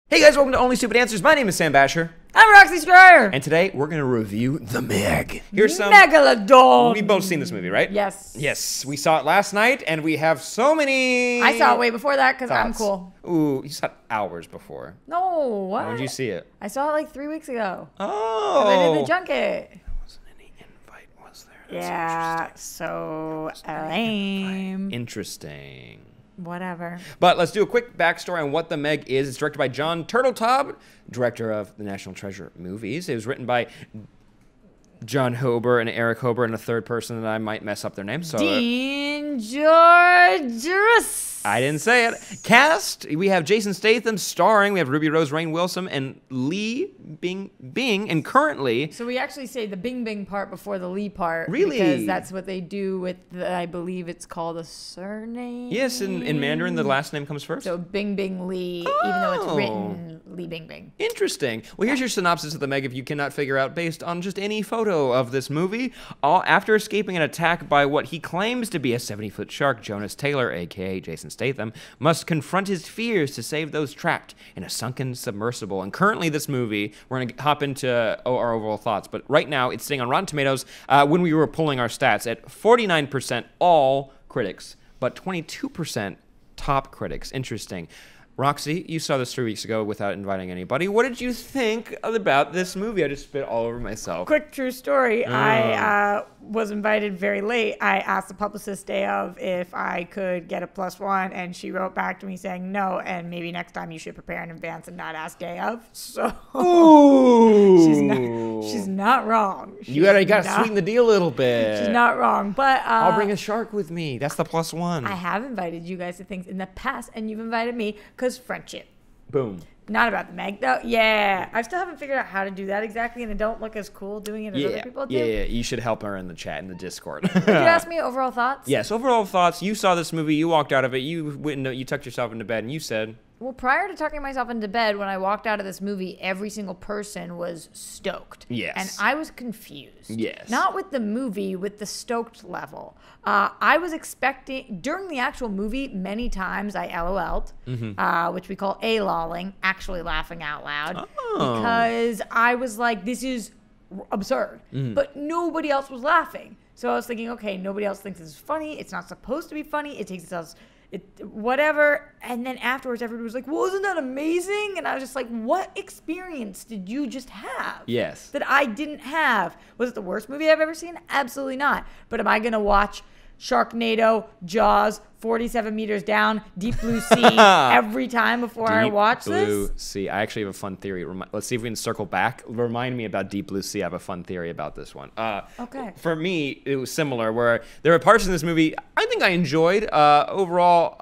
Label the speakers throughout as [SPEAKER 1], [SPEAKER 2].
[SPEAKER 1] Hey guys, welcome to Only Stupid Answers. My name is Sam Basher.
[SPEAKER 2] I'm Roxy Stryer.
[SPEAKER 1] And today we're going to review The Meg. Here's some...
[SPEAKER 2] Megalodon.
[SPEAKER 1] We've both seen this movie, right?
[SPEAKER 2] Yes.
[SPEAKER 1] Yes, we saw it last night and we have so many...
[SPEAKER 2] I saw it way before that because I'm
[SPEAKER 1] thoughts.
[SPEAKER 2] cool.
[SPEAKER 1] Ooh, you saw it hours before.
[SPEAKER 2] No, what?
[SPEAKER 1] When did you see it?
[SPEAKER 2] I saw it like 3 weeks ago.
[SPEAKER 1] Oh.
[SPEAKER 2] I did the junket.
[SPEAKER 1] There wasn't any invite, was there? That's
[SPEAKER 2] Yeah, so lame.
[SPEAKER 1] Interesting.
[SPEAKER 2] Whatever.
[SPEAKER 1] But let's do a quick backstory on what The Meg is. It's directed by Jon Turteltaub, director of the National Treasure movies. It was written by John Hober and Eric Hober and a third person that I might mess up their name. So
[SPEAKER 2] Dean Georgios.
[SPEAKER 1] I didn't say it. Cast, we have Jason Statham starring. We have Ruby Rose, Rainn Wilson, and Lee Bing, and currently...
[SPEAKER 2] So we actually say the Bing Bing part before the Lee part.
[SPEAKER 1] Really?
[SPEAKER 2] Because that's what they do with, I believe it's called a surname.
[SPEAKER 1] Yes, in Mandarin, the last name comes first.
[SPEAKER 2] So Bing Bing Lee, even though it's written Lee Bing Bing. Interesting.
[SPEAKER 1] Well, here's your synopsis of The Meg if you cannot figure out based on just any photo of this movie. After escaping an attack by what he claims to be a 70-foot shark, Jonas Taylor, a.k.a. Jason Statham, must confront his fears to save those trapped in a sunken submersible. And currently this movie, we're going to hop into our overall thoughts, but right now it's sitting on Rotten Tomatoes when we were pulling our stats at 49% all critics, but 22% top critics. Interesting. Roxy, you saw this 3 weeks ago without inviting anybody. What did you think about this movie? I just spit all over myself.
[SPEAKER 2] Quick true story. I was invited very late. I asked the publicist day of if I could get a +1, and she wrote back to me saying no, and maybe next time you should prepare in advance and not ask day of. So
[SPEAKER 1] Ooh.
[SPEAKER 2] she's not wrong.
[SPEAKER 1] You gotta sweeten the deal a little bit.
[SPEAKER 2] She's not wrong, but
[SPEAKER 1] I'll bring a shark with me. That's the +1.
[SPEAKER 2] I have invited you guys to things in the past, and you've invited me because friendship.
[SPEAKER 1] Boom.
[SPEAKER 2] Not about the Meg, though. Yeah. I still haven't figured out how to do that exactly, and I don't look as cool doing it as other people do.
[SPEAKER 1] Yeah. You should help her in the chat, in the Discord.
[SPEAKER 2] Did you ask me overall thoughts?
[SPEAKER 1] Yes, overall thoughts. You saw this movie. You walked out of it. You tucked yourself into bed, and you said...
[SPEAKER 2] Well, prior to tucking myself into bed, when I walked out of this movie, every single person was stoked.
[SPEAKER 1] Yes.
[SPEAKER 2] And I was confused.
[SPEAKER 1] Yes.
[SPEAKER 2] Not with the movie, with the stoked level. I was expecting, during the actual movie, many times I LOL'd, which we call A-lolling, actually laughing out loud.
[SPEAKER 1] Oh.
[SPEAKER 2] Because I was like, this is absurd. But nobody else was laughing. So I was thinking, okay, nobody else thinks this is funny. It's not supposed to be funny. It takes itself... whatever. And then afterwards everybody was like, wasn't that amazing? And I was just like, what experience did you just have?
[SPEAKER 1] Yes.
[SPEAKER 2] That I didn't have? Was it the worst movie I've ever seen? Absolutely not. But am I gonna watch Sharknado, Jaws, 47 meters down, Deep Blue Sea every time before I watch this?
[SPEAKER 1] Deep Blue Sea. I actually have a fun theory. Let's see if we can circle back. Remind me about Deep Blue Sea. I have a fun theory about this one.
[SPEAKER 2] Okay.
[SPEAKER 1] For me, it was similar, where there were parts in this movie I think I enjoyed. Overall,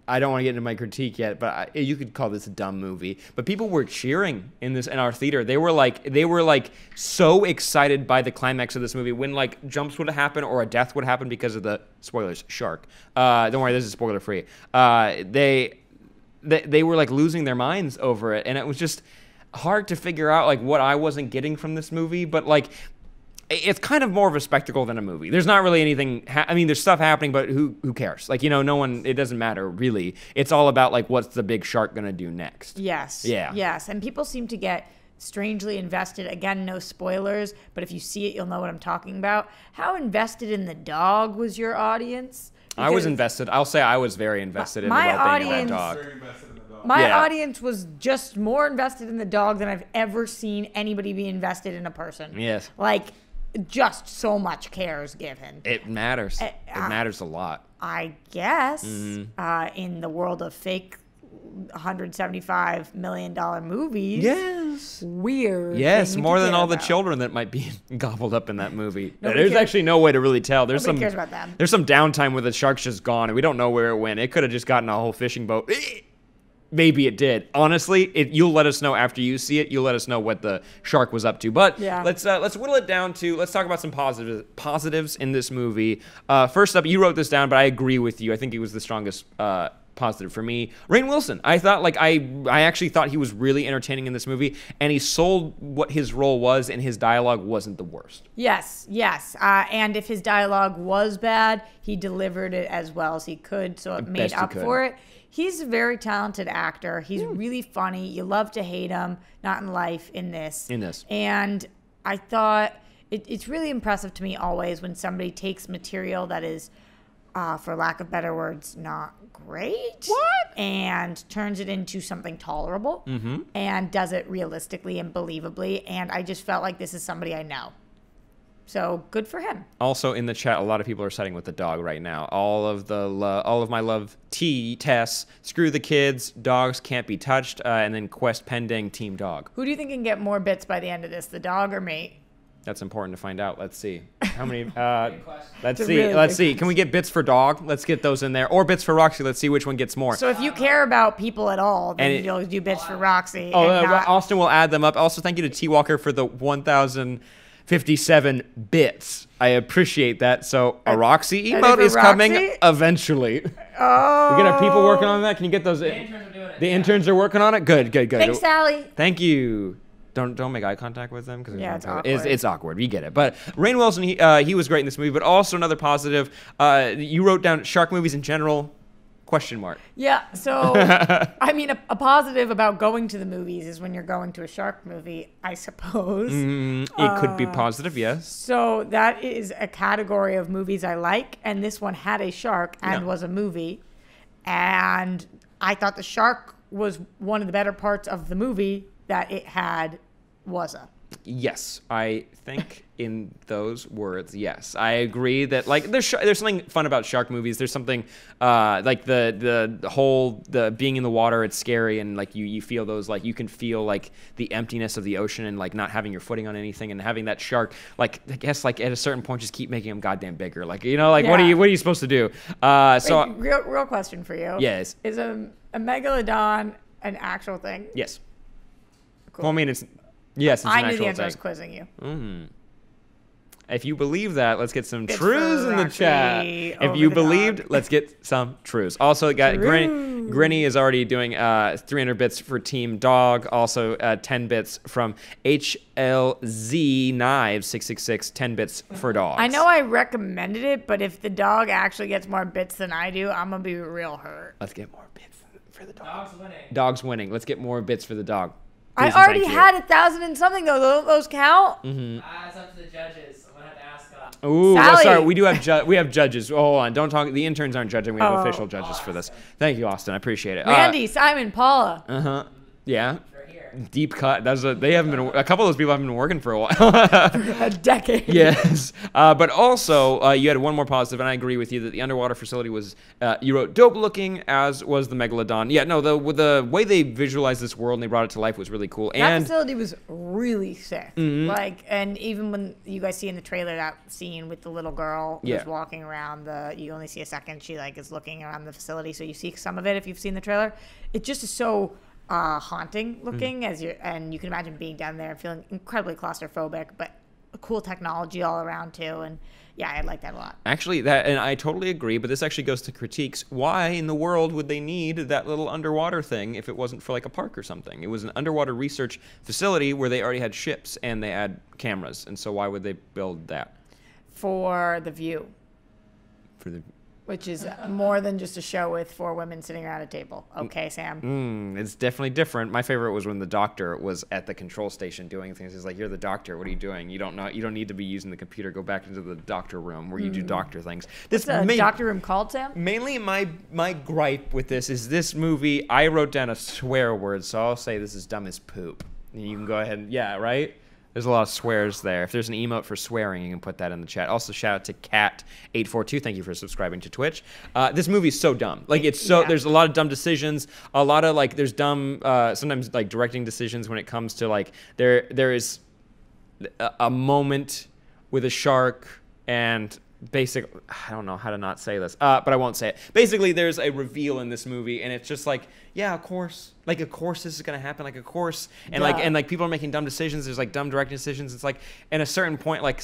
[SPEAKER 1] I don't want to get into my critique yet, but you could call this a dumb movie. But people were cheering in our theater. They were like so excited by the climax of this movie when like jumps would happen or a death would happen because of the spoilers. Shark. Don't worry, this is spoiler free. They were like losing their minds over it, and it was just hard to figure out like what I wasn't getting from this movie. But like, it's kind of more of a spectacle than a movie. There's not really anything. I mean, there's stuff happening, but who cares? Like, no one. It doesn't matter really. It's all about like what's the big shark gonna do next.
[SPEAKER 2] Yes.
[SPEAKER 1] Yeah.
[SPEAKER 2] Yes. And people seem to get strangely invested. Again, no spoilers, but if you see it, you'll know what I'm talking about. How invested in the dog was your audience?
[SPEAKER 1] I was invested. I'll say I was very invested in the well-being of that dog.
[SPEAKER 3] Very invested in the dog.
[SPEAKER 2] My audience was just more invested in the dog than I've ever seen anybody be invested in a person.
[SPEAKER 1] Yes.
[SPEAKER 2] Like, just so much care is given.
[SPEAKER 1] It matters. It matters a lot.
[SPEAKER 2] I guess in the world of fake $175 million movies.
[SPEAKER 1] Yes.
[SPEAKER 2] Weird.
[SPEAKER 1] Yes,
[SPEAKER 2] thing
[SPEAKER 1] more
[SPEAKER 2] to
[SPEAKER 1] than
[SPEAKER 2] care
[SPEAKER 1] all the
[SPEAKER 2] about.
[SPEAKER 1] children that might be gobbled up in that movie.
[SPEAKER 2] Nobody
[SPEAKER 1] There's
[SPEAKER 2] cares.
[SPEAKER 1] actually no way to really tell. There's
[SPEAKER 2] Nobody cares about them.
[SPEAKER 1] There's some downtime where the shark's just gone, and we don't know where it went. It could have just gotten a whole fishing boat. Maybe it did. Honestly, you'll let us know after you see it. You'll let us know what the shark was up to. But
[SPEAKER 2] yeah.
[SPEAKER 1] let's whittle it down to, let's talk about some positives in this movie. First up, you wrote this down, but I agree with you. I think he was the strongest positive for me. Rainn Wilson. I thought I actually thought he was really entertaining in this movie, and he sold what his role was, and his dialogue wasn't the worst.
[SPEAKER 2] Yes. And if his dialogue was bad, he delivered it as well as he could, so it made up for it. He's a very talented actor. He's really funny. You love to hate him, not in life, in this. And I thought it's really impressive to me always when somebody takes material that is, for lack of better words, not great. And turns it into something tolerable and does it realistically and believably. And I just felt like this is somebody I know. So good for him.
[SPEAKER 1] Also in the chat, a lot of people are siding with the dog right now. All of my love, Tess, screw the kids, dogs can't be touched, and then quest pending, team dog.
[SPEAKER 2] Who do you think can get more bits by the end of this, the dog or me?
[SPEAKER 1] That's important to find out. Let's see. How many? Let's see.
[SPEAKER 2] Really
[SPEAKER 1] Let's see. Can we get bits for dog? Let's get those in there. Or bits for Roxy. Let's see which one gets more.
[SPEAKER 2] So if you care about people at all, then you'll do bits for Roxy.
[SPEAKER 1] Oh, Austin will add them up. Also, thank you to T Walker for the 1,057 bits. I appreciate that. So a Roxy emote is coming eventually.
[SPEAKER 2] Oh.
[SPEAKER 1] We got our people working on that. Can you get those? The interns are doing it. The interns are working on it. Good.
[SPEAKER 2] Thanks, Sally.
[SPEAKER 1] Thank you. Don't make eye contact with them because
[SPEAKER 2] it's awkward.
[SPEAKER 1] It's awkward. We get it. But Rainn Wilson, he was great in this movie. But also another positive. You wrote down shark movies in general. Question mark.
[SPEAKER 2] Yeah. So I mean, a positive about going to the movies is when you're going to a shark movie, I suppose.
[SPEAKER 1] It could be positive, yes.
[SPEAKER 2] So that is a category of movies I like, and this one had a shark and was a movie, and I thought the shark was one of the better parts of the movie that it had. Yes, I think in those words, yes. I agree that like there's something fun about shark movies. There's something like the whole being in the water, it's scary, and like you feel those, like you can feel like the emptiness of the ocean and like not having your footing on anything, and having that shark, like I guess like at a certain point just keep making him goddamn bigger. Like, you know, like what are you supposed to do? So real question for you.
[SPEAKER 1] Yes.
[SPEAKER 2] Is a megalodon an actual thing?
[SPEAKER 1] Yes.
[SPEAKER 2] Cool.
[SPEAKER 1] Well, I mean, it's yes, it's
[SPEAKER 2] I
[SPEAKER 1] an
[SPEAKER 2] knew
[SPEAKER 1] actual
[SPEAKER 2] the answer.
[SPEAKER 1] thing.
[SPEAKER 2] I was quizzing you.
[SPEAKER 1] If you believe that, let's get some
[SPEAKER 2] It's
[SPEAKER 1] trues in the chat. If you believed, let's get some trues. Also, got Grinny is already doing 300 bits for Team Dog. Also, 10 bits from HLZ Knives 666. 10 bits for dogs.
[SPEAKER 2] I know I recommended it, but if the dog actually gets more bits than I do, I'm gonna be real hurt.
[SPEAKER 1] Let's get more bits for the dog. Dog's winning. Dog's winning. Let's get more bits for the dog.
[SPEAKER 2] I already had 1,000 and something though. Those count?
[SPEAKER 3] It's up to the judges. I'm gonna have to ask them.
[SPEAKER 1] Ooh, well, sorry. We do have we have judges. Oh, hold on. Don't talk. The interns aren't judging. We have official judges for this. Thank you, Austin. I appreciate it.
[SPEAKER 2] Randy, Simon, Paula.
[SPEAKER 1] Yeah. Deep cut. They haven't been. A couple of those people haven't been working for a while.
[SPEAKER 2] A decade.
[SPEAKER 1] Yes. But also, you had one more positive, and I agree with you that the underwater facility was. You wrote dope looking, as was the megalodon. Yeah. No. The way they visualized this world and they brought it to life was really cool.
[SPEAKER 2] That facility was really sick. Like, and even when you guys see in the trailer that scene with the little girl who's walking around you only see a second. She like is looking around the facility, so you see some of it if you've seen the trailer. It just is so. Haunting looking and you can imagine being down there and feeling incredibly claustrophobic, but cool technology all around too. And yeah, I like that a lot.
[SPEAKER 1] Actually, and I totally agree, but this actually goes to critiques. Why in the world would they need that little underwater thing if it wasn't for like a park or something? It was an underwater research facility where they already had ships and they had cameras, and so why would they build that?
[SPEAKER 2] For the view. Which is more than just a show with 4 women sitting around a table. Okay, Sam?
[SPEAKER 1] It's definitely different. My favorite was when the doctor was at the control station doing things. He's like, you're the doctor. What are you doing? You don't know. You don't need to be using the computer. Go back into the doctor room where you do doctor things.
[SPEAKER 2] What's the doctor room called, Sam?
[SPEAKER 1] Mainly my gripe with this movie, I wrote down a swear word, so I'll say this is dumb as poop. And you can go ahead and, yeah, right? There's a lot of swears there. If there's an emote for swearing, you can put that in the chat. Also, shout out to Cat842. Thank you for subscribing to Twitch. This movie's so dumb. Like, it's so there's a lot of dumb decisions. A lot of like there's dumb sometimes like directing decisions when it comes to like there is a moment with a shark and I don't know how to not say this, but I won't say it. Basically, there's a reveal in this movie, and it's just like, yeah, of course. Like, of course this is gonna happen. Like, of course. And like people are making dumb decisions. There's like dumb directing decisions. It's like, at a certain point, like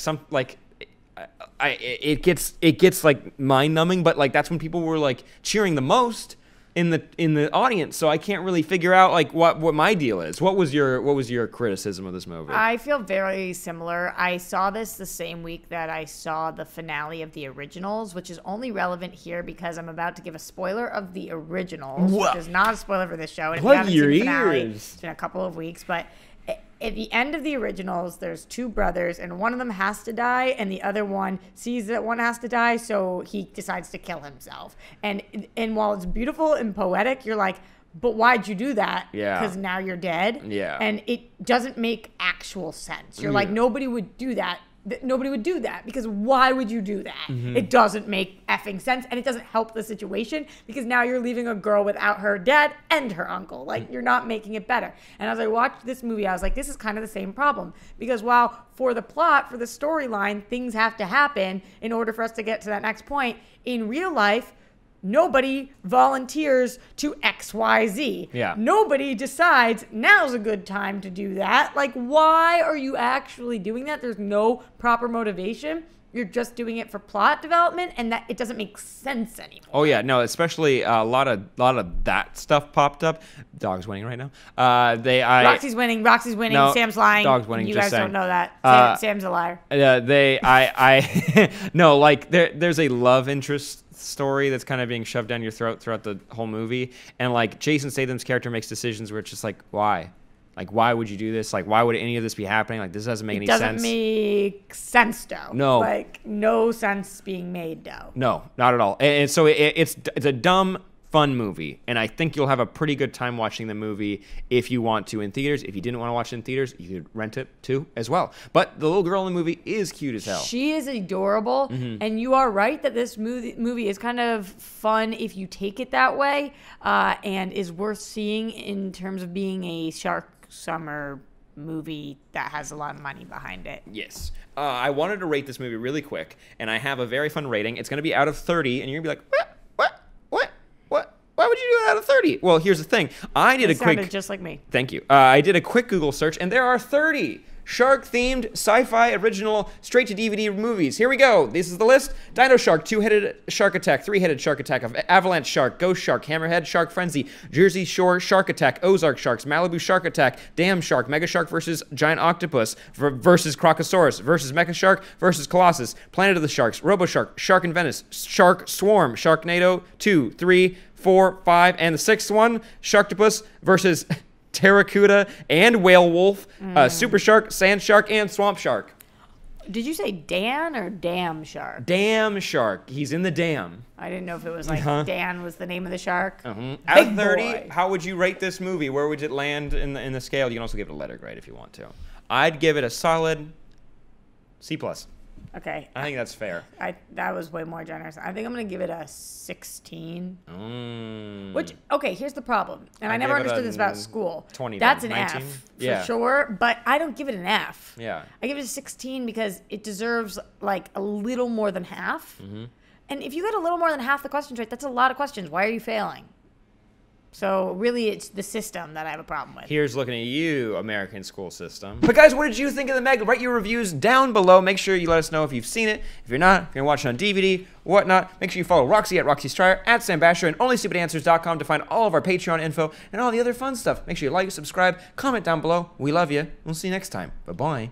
[SPEAKER 1] it gets like mind numbing. But like that's when people were like cheering the most. in the audience, so I can't really figure out like what my deal is. What was your criticism of this movie?
[SPEAKER 2] I feel very similar. I saw this the same week that I saw the finale of the originals, which is only relevant here because I'm about to give a spoiler of the originals, which is not a spoiler for this show. And if you haven't seen the finale, it's been a couple of weeks, but at the end of the originals, there's two brothers, and one of them has to die, and the other one sees that one has to die, so he decides to kill himself. And while it's beautiful and poetic, you're like, but why'd you do that?
[SPEAKER 1] Yeah.
[SPEAKER 2] Because now you're dead.
[SPEAKER 1] Yeah.
[SPEAKER 2] And it doesn't make actual sense. You're like, nobody would do that. Nobody would do that because why would you do that? It doesn't make effing sense, and it doesn't help the situation because now you're leaving a girl without her dad and her uncle. Like, you're not making it better. And as I watched this movie, I was like, this is kind of the same problem because while for the plot, for the storyline, things have to happen in order for us to get to that next point, in real life, nobody volunteers to XYZ.
[SPEAKER 1] Yeah.
[SPEAKER 2] Nobody decides now's a good time to do that. Like, why are you actually doing that? There's no proper motivation. You're just doing it for plot development, and that it doesn't make sense anymore.
[SPEAKER 1] Oh yeah, no, especially a lot of that stuff popped up. Dog's winning right now.
[SPEAKER 2] Roxy's winning.
[SPEAKER 1] No,
[SPEAKER 2] Sam's lying.
[SPEAKER 1] Dog's winning.
[SPEAKER 2] You
[SPEAKER 1] just
[SPEAKER 2] guys
[SPEAKER 1] saying.
[SPEAKER 2] don't know that. Sam's a liar.
[SPEAKER 1] No, like there's a love interest story that's kind of being shoved down your throat throughout the whole movie, and like Jason Statham's character makes decisions where it's just like, why? Like, why would you do this? Like, why would any of this be happening? Like, this doesn't make any sense.
[SPEAKER 2] It doesn't make sense, though.
[SPEAKER 1] No.
[SPEAKER 2] Like, no sense being made, though.
[SPEAKER 1] No, not at all. And so it's a dumb, fun movie. And I think you'll have a pretty good time watching the movie if you want to in theaters. If you didn't want to watch it in theaters, you could rent it, too, as well. But the little girl in the movie is cute as hell.
[SPEAKER 2] She is adorable. And you are right that this movie is kind of fun if you take it that way and is worth seeing in terms of being a shark summer movie that has a lot of money behind it.
[SPEAKER 1] Yes. I wanted to rate this movie really quick, and I have a very fun rating. It's going to be out of 30, and you're going to be like, what? Why would you do it out of 30? Well, here's the thing. I did
[SPEAKER 2] It sounded just like me.
[SPEAKER 1] Thank you. I did a quick Google search, and there are 30 shark-themed sci-fi original straight-to-DVD movies. Here we go. This is the list. Dino Shark, Two-Headed Shark Attack, Three-Headed Shark Attack, Avalanche Shark, Ghost Shark, Hammerhead Shark Frenzy, Jersey Shore Shark Attack, Ozark Sharks, Malibu Shark Attack, Dam Shark, Mega Shark versus Giant Octopus versus Crocosaurus versus Mecha Shark versus Colossus, Planet of the Sharks, Robo Shark, Shark in Venice, Shark Swarm, Sharknado 2, 3, 4, 5, and the sixth one, Sharktopus versus Terracuda and Whale Wolf, Super Shark, Sand Shark, and Swamp Shark.
[SPEAKER 2] Did you say Dan or Dam Shark?
[SPEAKER 1] Dam Shark. He's in the dam.
[SPEAKER 2] I didn't know if it was like Dan was the name of the shark.
[SPEAKER 1] Out of 30, how would you rate this movie? Where would it land in the scale? You can also give it a letter grade if you want to. I'd give it a solid C+.
[SPEAKER 2] Okay.
[SPEAKER 1] I think that's fair.
[SPEAKER 2] That was way more generous. I think I'm going to give it a 16. Which, okay, here's the problem. And I never understood this about school.
[SPEAKER 1] 20.
[SPEAKER 2] That's an
[SPEAKER 1] 19?
[SPEAKER 2] F,
[SPEAKER 1] Yeah.
[SPEAKER 2] for sure. But I don't give it an F.
[SPEAKER 1] Yeah.
[SPEAKER 2] I give it a 16 because it deserves like a little more than half. And if you get a little more than half the questions right, that's a lot of questions. Why are you failing? So really, it's the system that I have a problem with.
[SPEAKER 1] Here's looking at you, American school system. But guys, what did you think of the Meg? Write your reviews down below. Make sure you let us know if you've seen it. If you're not, if you're watching on DVD, whatnot, make sure you follow Roxy at Roxy Stryer, at Sam Basher, and OnlyStupidAnswers.com to find all of our Patreon info and all the other fun stuff. Make sure you like, subscribe, comment down below. We love you. We'll see you next time. Bye-bye.